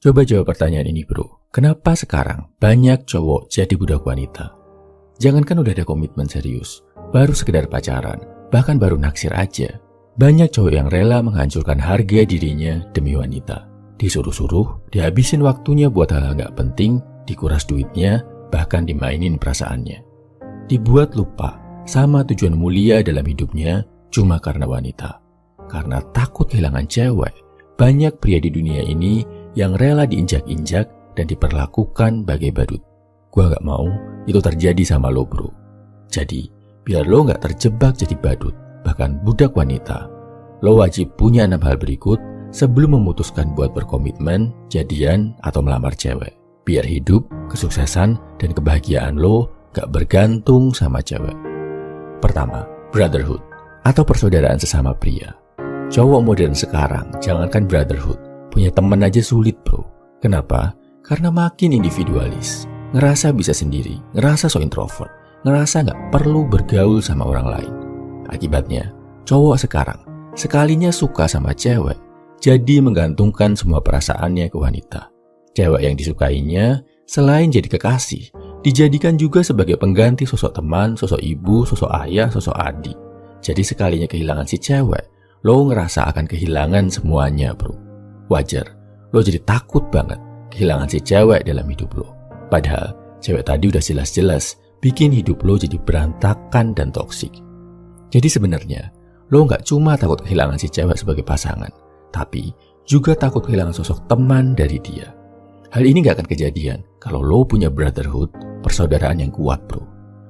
Coba jawab pertanyaan ini bro. Kenapa sekarang banyak cowok jadi budak wanita? Jangankan udah ada komitmen serius, baru sekedar pacaran, bahkan baru naksir aja. Banyak cowok yang rela menghancurkan harga dirinya demi wanita. Disuruh-suruh, dihabisin waktunya buat hal-hal gak penting, dikuras duitnya, bahkan dimainin perasaannya. Dibuat lupa sama tujuan mulia dalam hidupnya cuma karena wanita. Karena takut kehilangan cewek, banyak pria di dunia ini yang rela diinjak-injak dan diperlakukan bagai badut. Gua gak mau itu terjadi sama lo bro. Jadi, biar lo gak terjebak jadi badut, bahkan budak wanita, lo wajib punya 6 hal berikut sebelum memutuskan buat berkomitmen, jadian, atau melamar cewek. Biar hidup, kesuksesan, dan kebahagiaan lo gak bergantung sama cewek. Pertama, brotherhood atau persaudaraan sesama pria. Cowok modern sekarang, jangankan brotherhood, punya temen aja sulit bro. Kenapa? Karena makin individualis, ngerasa bisa sendiri, ngerasa so introvert, ngerasa gak perlu bergaul sama orang lain. Akibatnya, cowok sekarang sekalinya suka sama cewek, jadi menggantungkan semua perasaannya ke wanita. Cewek yang disukainya, selain jadi kekasih, dijadikan juga sebagai pengganti sosok teman, sosok ibu, sosok ayah, sosok adik. Jadi sekalinya kehilangan si cewek, lo ngerasa akan kehilangan semuanya bro. Wajar, lo jadi takut banget kehilangan si cewek dalam hidup lo. Padahal, cewek tadi udah jelas-jelas bikin hidup lo jadi berantakan dan toksik. Jadi sebenarnya, lo gak cuma takut kehilangan si cewek sebagai pasangan, tapi juga takut kehilangan sosok teman dari dia. Hal ini gak akan kejadian kalau lo punya brotherhood, persaudaraan yang kuat bro.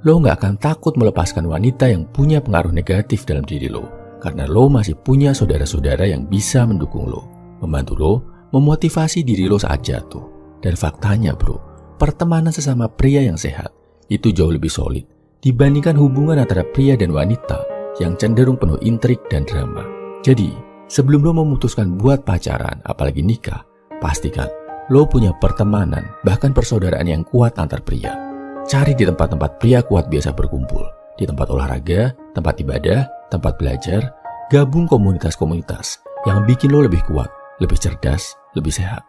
Lo gak akan takut melepaskan wanita yang punya pengaruh negatif dalam diri lo, karena lo masih punya saudara-saudara yang bisa mendukung lo, membantu lo, memotivasi diri lo saat jatuh. Dan faktanya bro, pertemanan sesama pria yang sehat itu jauh lebih solid dibandingkan hubungan antara pria dan wanita yang cenderung penuh intrik dan drama. Jadi, sebelum lo memutuskan buat pacaran, apalagi nikah, pastikan lo punya pertemanan, bahkan persaudaraan yang kuat antar pria. Cari di tempat-tempat pria kuat biasa berkumpul, di tempat olahraga, tempat ibadah, tempat belajar, gabung komunitas-komunitas yang bikin lo lebih kuat, lebih cerdas, lebih sehat.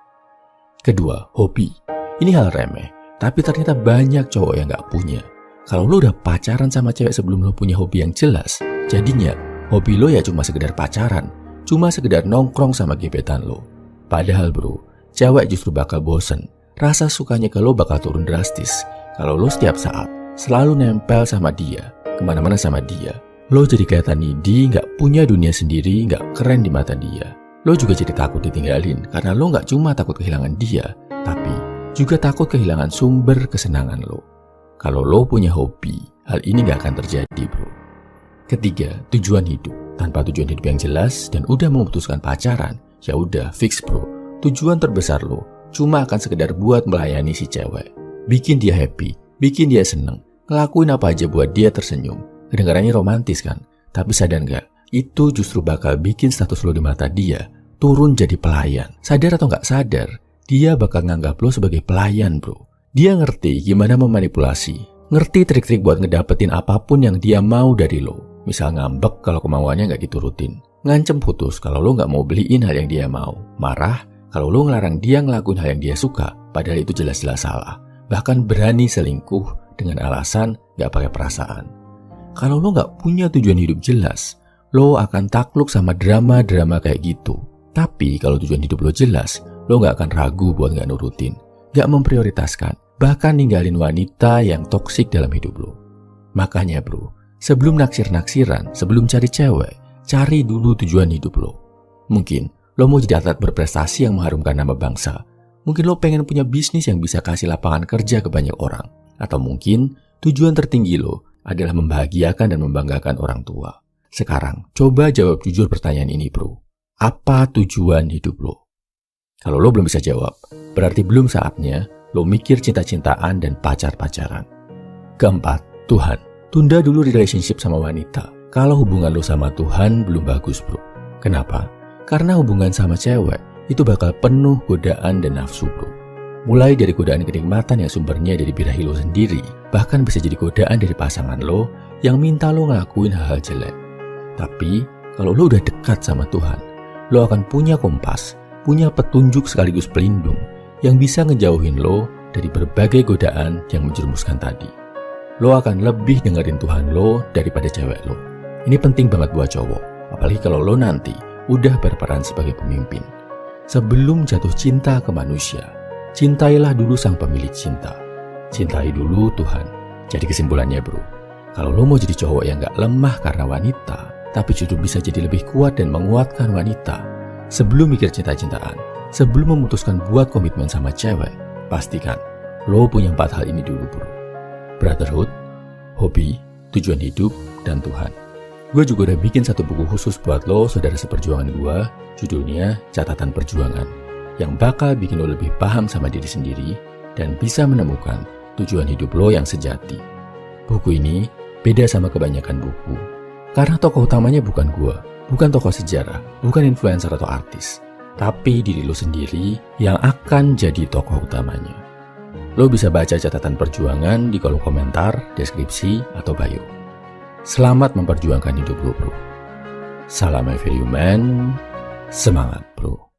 Kedua, hobi. Ini hal remeh, tapi ternyata banyak cowok yang gak punya. Kalau lo udah pacaran sama cewek sebelum lo punya hobi yang jelas, jadinya hobi lo ya cuma sekedar pacaran, cuma sekedar nongkrong sama gebetan lo. Padahal bro, cewek justru bakal bosen, rasa sukanya ke lo bakal turun drastis. Kalau lo setiap saat selalu nempel sama dia, kemana-mana sama dia, lo jadi kelihatan needy, gak punya dunia sendiri, gak keren di mata dia. Lo juga jadi takut ditinggalin, karena lo gak cuma takut kehilangan dia, tapi juga takut kehilangan sumber kesenangan lo. Kalau lo punya hobi, hal ini gak akan terjadi bro. Ketiga, tujuan hidup. Tanpa tujuan hidup yang jelas dan udah memutuskan pacaran, ya udah fix bro. Tujuan terbesar lo cuma akan sekedar buat melayani si cewek, bikin dia happy, bikin dia seneng, ngelakuin apa aja buat dia tersenyum. Kedengarannya romantis kan? Tapi sadar gak? Itu justru bakal bikin status lo di mata dia turun jadi pelayan. Sadar atau gak sadar, dia bakal nganggap lo sebagai pelayan bro. Dia ngerti gimana memanipulasi, ngerti trik-trik buat ngedapetin apapun yang dia mau dari lo. Misal ngambek kalau kemauannya gak diturutin, ngancem putus kalau lo gak mau beliin hal yang dia mau, marah kalau lo ngelarang dia ngelakuin hal yang dia suka, padahal itu jelas-jelas salah. Bahkan berani selingkuh dengan alasan gak pakai perasaan. Kalau lo gak punya tujuan hidup jelas, lo akan takluk sama drama-drama kayak gitu. Tapi kalau tujuan hidup lo jelas, lo gak akan ragu buat gak nurutin, gak memprioritaskan, bahkan ninggalin wanita yang toksik dalam hidup lo. Makanya bro, sebelum naksir-naksiran, sebelum cari cewek, cari dulu tujuan hidup lo. Mungkin lo mau jadi atlet berprestasi yang mengharumkan nama bangsa. Mungkin lo pengen punya bisnis yang bisa kasih lapangan kerja ke banyak orang. Atau mungkin tujuan tertinggi lo adalah membahagiakan dan membanggakan orang tua. Sekarang, coba jawab jujur pertanyaan ini bro. Apa tujuan hidup lo? Kalau lo belum bisa jawab, berarti belum saatnya lo mikir cinta-cintaan dan pacar-pacaran. Keempat, Tuhan. Tunda dulu relationship sama wanita kalau hubungan lo sama Tuhan belum bagus bro. Kenapa? Karena hubungan sama cewek itu bakal penuh godaan dan nafsu bro. Mulai dari godaan kenikmatan yang sumbernya dari birahi lo sendiri, bahkan bisa jadi godaan dari pasangan lo yang minta lo ngelakuin hal-hal jelek. Tapi kalau lo udah dekat sama Tuhan, lo akan punya kompas punya petunjuk sekaligus pelindung yang bisa ngejauhin lo dari berbagai godaan yang menjerumuskan tadi. Lo akan lebih dengerin Tuhan lo daripada cewek lo. Ini penting banget buat cowok, apalagi kalau lo nanti udah berperan sebagai pemimpin. Sebelum jatuh cinta ke manusia, cintailah dulu sang pemilik cinta. Cintai dulu Tuhan. Jadi kesimpulannya bro, kalau lo mau jadi cowok yang gak lemah karena wanita, tapi justru bisa jadi lebih kuat dan menguatkan wanita, sebelum mikir cinta-cintaan, sebelum memutuskan buat komitmen sama cewek, pastikan lo punya 4 hal ini dulu bro. Brotherhood, hobi, tujuan hidup, dan Tuhan. Gue juga udah bikin satu buku khusus buat lo, saudara seperjuangan gue, judulnya Catatan Perjuangan, yang bakal bikin lo lebih paham sama diri sendiri dan bisa menemukan tujuan hidup lo yang sejati. Buku ini beda sama kebanyakan buku, karena tokoh utamanya bukan gue, bukan tokoh sejarah, bukan influencer atau artis, tapi diri lo sendiri yang akan jadi tokoh utamanya. Lo bisa baca catatan perjuangan di kolom komentar, deskripsi, atau bio. Selamat memperjuangkan hidup lo bro. Salam every human, semangat bro.